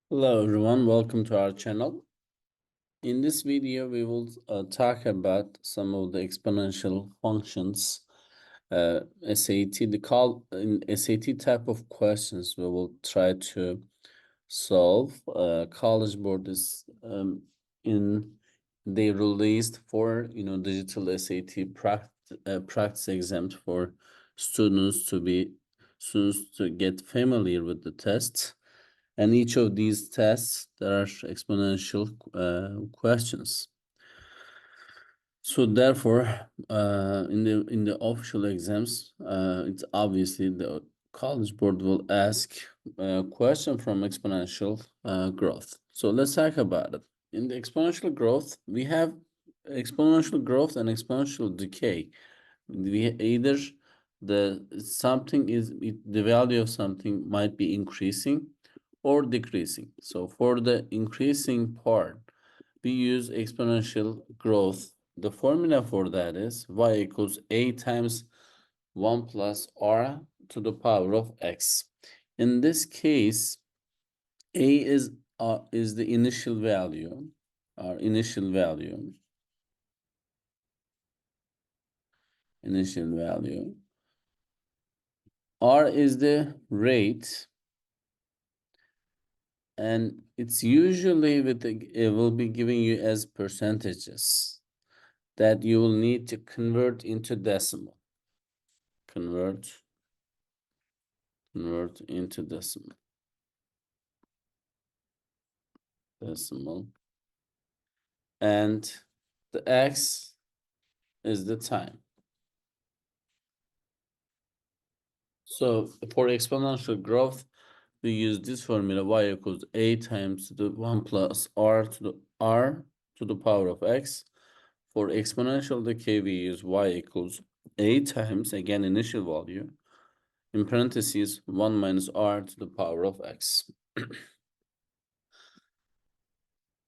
Hello everyone, welcome to our channel. In this video, we will talk about some of the exponential functions. SAT, in SAT type of questions we will try to solve. College Board is they released for digital SAT practice exams for students to get familiar with the tests. And each of these tests, there are exponential questions. So therefore, in the official exams, it's obviously the College Board will ask a question from exponential growth. So let's talk about it. In the exponential growth, we have exponential growth and exponential decay. We either the value of something might be increasing or decreasing. So for the increasing part, we use exponential growth. The formula for that is y equals a times 1 plus r to the power of x. In this case, a is the initial value, our initial value. R is the rate, and it's usually it will be giving you as percentages that you will need to convert into decimal. Convert into decimal. And the x is the time. So for exponential growth, we use this formula y equals a times the 1 plus r to the power of x. For exponential decay, we use y equals a times, again, initial value, in parentheses, 1 minus r to the power of x.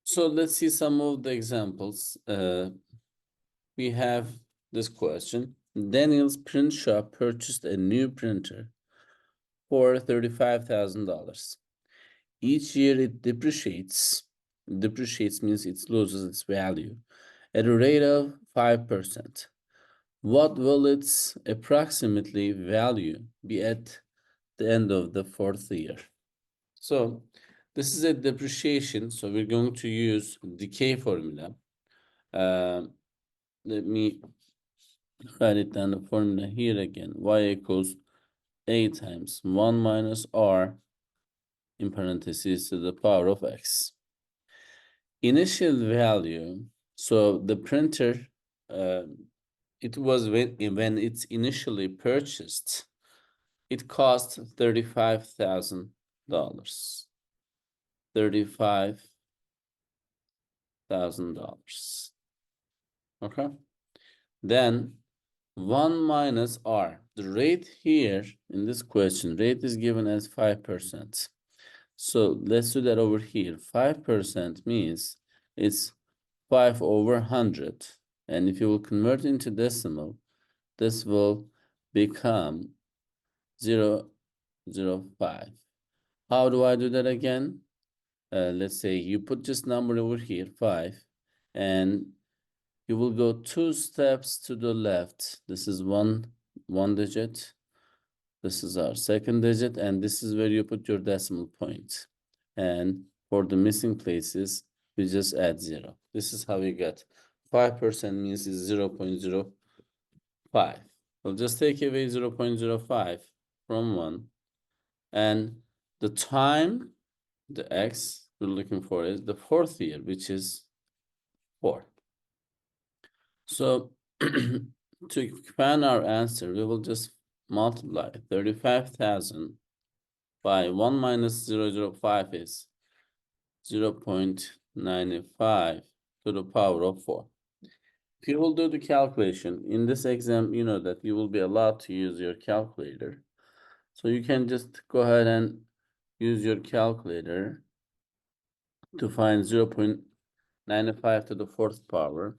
So let's see some of the examples. We have this question. Daniel's print shop purchased a new printer for $35,000. Each year it depreciates. Depreciates means it loses its value at a rate of 5%. What will its approximately value be at the end of the fourth year? So this is a depreciation, so we're going to use decay formula. Let me write it down, the formula here again. Y equals a times 1 minus r in parentheses to the power of x. Initial value, so the printer, it was when it's initially purchased, it cost $35,000. $35,000. Okay. Then 1 minus r. The rate here in this question, rate is given as 5%. So let's do that over here. 5% means it's 5 over 100. And if you will convert into decimal, this will become 0.005. How do I do that again? Let's say you put this number over here, 5, and you will go 2 steps to the left. This is one digit. This is our second digit, and this is where you put your decimal point. And for the missing places, we just add 0. This is how we get 5% means is 0.05. We'll just take away 0.05 from 1. And the time, the x we're looking for is the fourth year, which is 4. So to expand our answer, we will just multiply 35,000 by 1 minus 0.005 is 0.95 to the power of 4. If you will do the calculation, in this exam, you know that you will be allowed to use your calculator. So you can just go ahead and use your calculator to find 0.95 to the fourth power.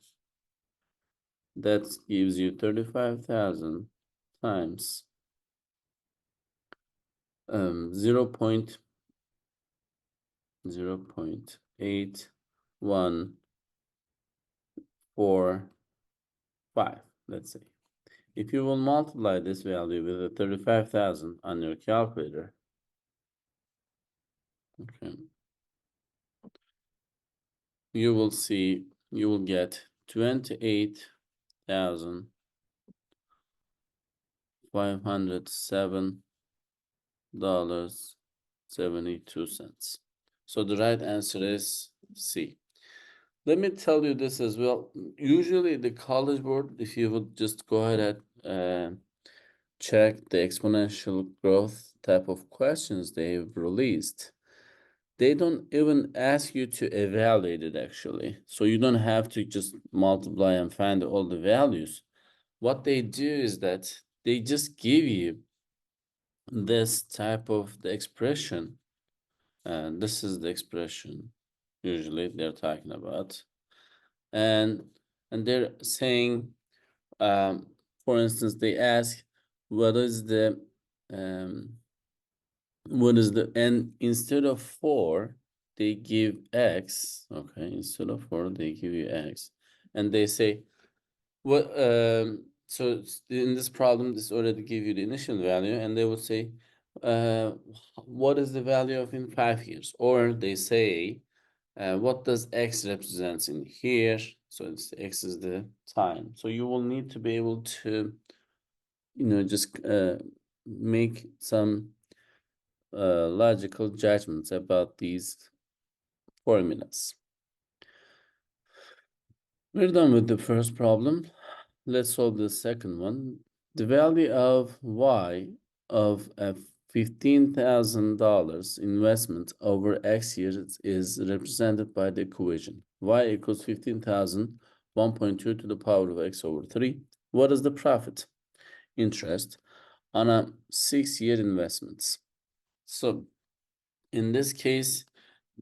That gives you 35,000 times 0.95 0.8145, let's say. If you will multiply this value with a 35,000 on your calculator, okay, you will see, you will get $28,507.72. So the right answer is C. Let me tell you this as well. Usually the College Board, if you would just go ahead and check the exponential growth type of questions they've released, they don't even ask you to evaluate it actually. So you don't have to just multiply and find all the values. What they do is that they just give you this type of the expression, and this is the expression usually they're talking about, and they're saying, for instance, they ask what is the um, and instead of 4 they give x. Okay, instead of 4 they give you x, and they say what so in this problem this already give you the initial value, and they would say uh what is the value of in 5 years, or they say what does x represents in here. So it's x is the time, so you will need to be able to just make some logical judgments about these formulas. We're done with the first problem. Let's solve the second one. The value of y of a $15,000 investment over x years is represented by the equation y equals 15,000, 1.2 to the power of x over 3. What is the profit, interest, on a 6-year investments? So in this case,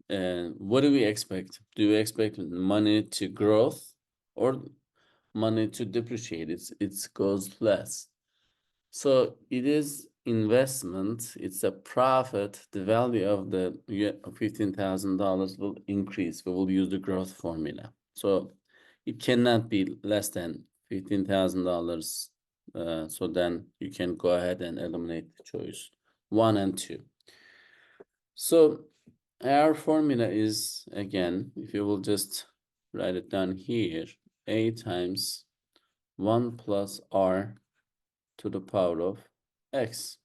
what do we expect? Do we expect money to growth or money to depreciate? It goes less. So it is investment. It's a profit. The value of the $15,000 will increase. We will use the growth formula. So it cannot be less than $15,000. So then you can go ahead and eliminate the choice 1 and 2. So our formula is, again, if you will just write it down here, a times 1 plus r to the power of x.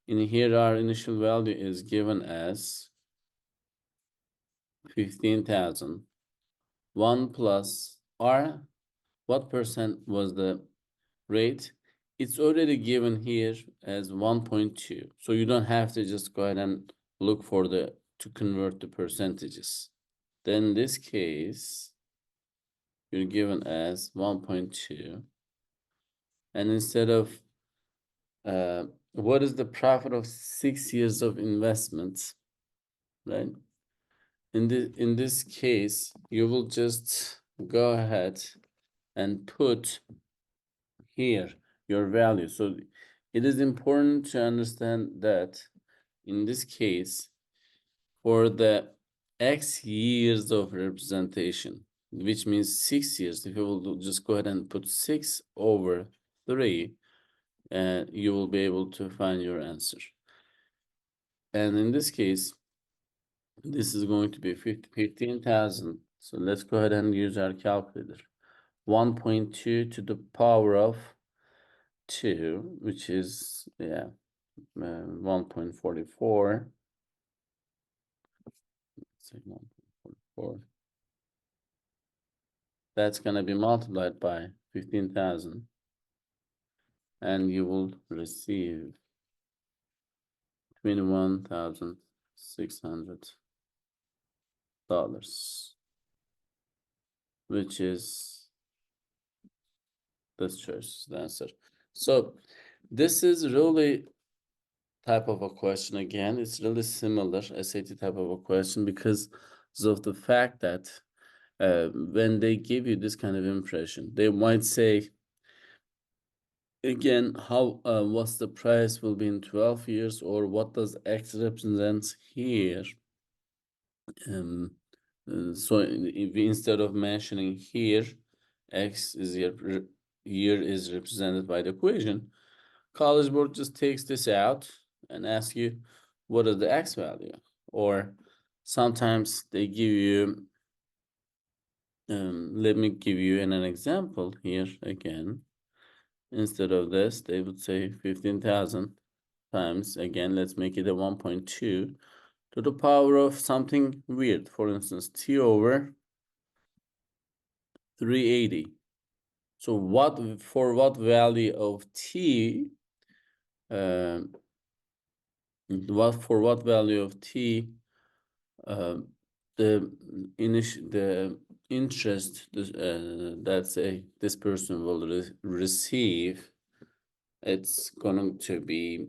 In here, our initial value is given as 15,000. 1 plus r, what percent was the rate? It's already given here as 1.2. So you don't have to just go ahead and look for to convert the percentages. Then in this case, you're given as 1.2. And instead of what is the profit of 6 years of investment, right? In this case, you will just go ahead and put here your value. So it is important to understand that in this case, for the x years of representation, which means 6 years, if you will just go ahead and put 6 over 3, you will be able to find your answer. And in this case, this is going to be 15,000. So let's go ahead and use our calculator. 1.2 to the power of 2, which is, 1.44. Let's say 1.44. That's going to be multiplied by 15,000. And you will receive $21,600, which is this choice, the answer. So this is really type of a question. Again, it's really similar SAT type of a question because of the fact that when they give you this kind of impression, they might say, again, how what's the price will be in 12 years, or what does X represents here? So if we, instead of mentioning here, x is here is represented by the equation, College Board just takes this out and asks you, what is the x value? Or sometimes they give you, let me give you an example here again. Instead of this, they would say 15,000 times, again, let's make it a 1.2 to the power of something weird. For instance, t over 380. So for what value of t, what value of t, the interest that say this person will receive, it's going to be,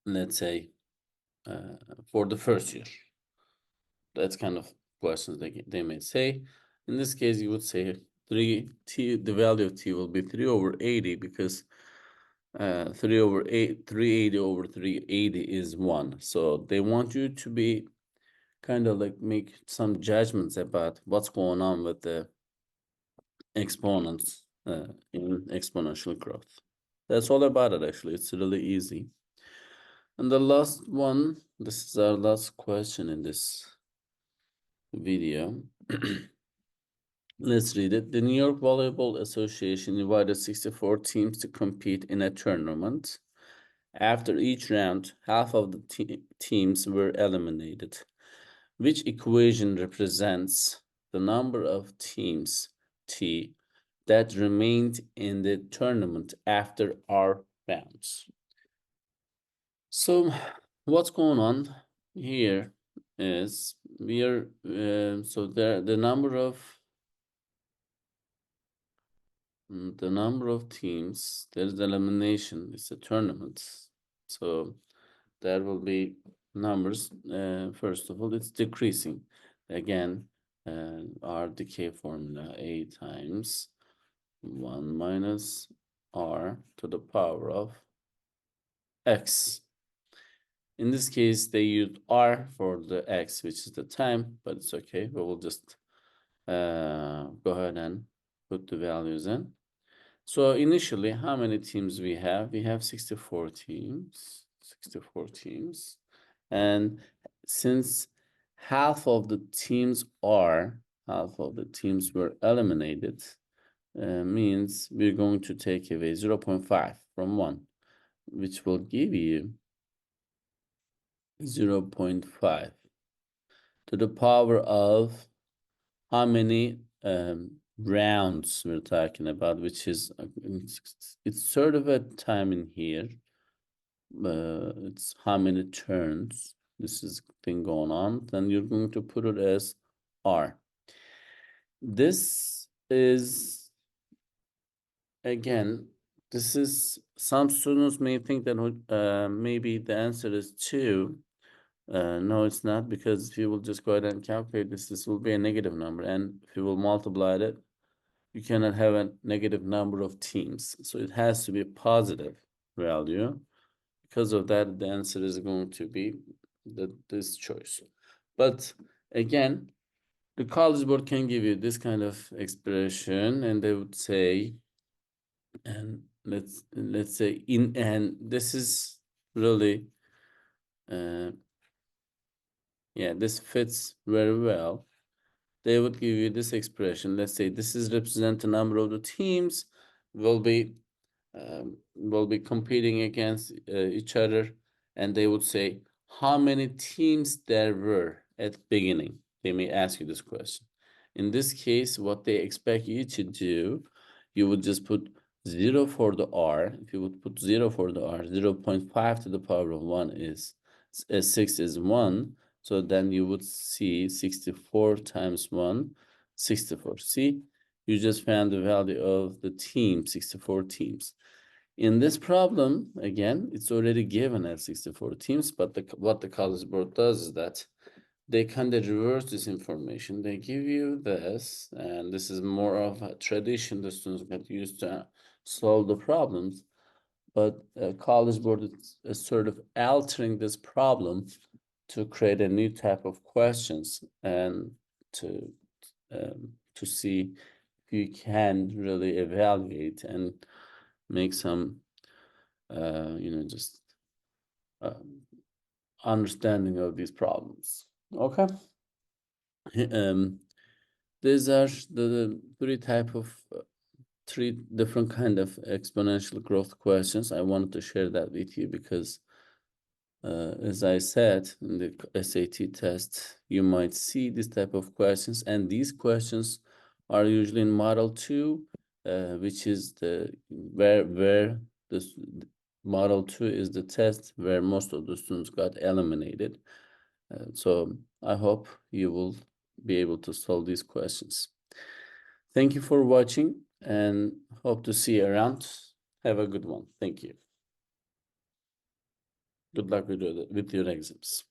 let's say, for the first year. That's kind of questions they may say. In this case, you would say 3t, the value of t will be 3 over 80 because 380 over 380 is 1. So they want you to be kind of like make some judgments about what's going on with the exponents in exponential growth. That's all about it, actually. It's really easy. And the last one, this is our last question in this video. Let's read it. The New York Volleyball Association invited 64 teams to compete in a tournament. After each round, half of the teams were eliminated. Which equation represents the number of teams, T, that remained in the tournament after our rounds? So what's going on here is we are, so the number of teams, there's elimination, it's a tournament. So there will be numbers. First of all, it's decreasing. Again, our decay formula, A times 1 minus R to the power of X. In this case, they used R for the X, which is the time, but it's okay. We will just go ahead and put the values in. So initially, how many teams we have? We have 64 teams, 64 teams. And since half of the teams were eliminated, means we're going to take away 0.5 from 1, which will give you 0.5 to the power of how many rounds we're talking about, which is, it's sort of a time in here. It's how many turns this is thing going on. Then you're going to put it as R. This is, again, this is, some students may think that maybe the answer is 2. No, it's not, because if you will just go ahead and calculate this will be a negative number. And if you will multiply it, you cannot have a negative number of teams. So it has to be a positive value. Because of that, the answer is going to be this choice. But again, the College Board can give you this kind of expression, and they would say, and let's say and this is really, yeah, this fits very well. They would give you this expression. Let's say this is represent the number of the teams will be competing against each other, and they would say how many teams there were at the beginning. They may ask you this question. In this case, what they expect you to do, you would just put 0 for the R. If you would put 0 for the R, 0.5 to the power of 1 is 6 is 1. So then you would see 64 times 1, 64. See, you just found the value of the team, 64 teams. In this problem, again, it's already given as 64 teams, but what the College Board does is that they kind of reverse this information. They give you this, and this is more of a tradition the students get used to solve the problems. But College Board is sort of altering this problem to create a new type of questions and to see if you can really evaluate and make some just understanding of these problems. Okay. These are the three different kind of exponential growth questions. I wanted to share that with you because as I said in the SAT test, you might see this type of questions, and these questions are usually in model 2, which is where the model 2 is the test where most of the students got eliminated. So I hope you will be able to solve these questions. Thank you for watching and hope to see you around. Have a good one. Thank you. Good luck with your exams.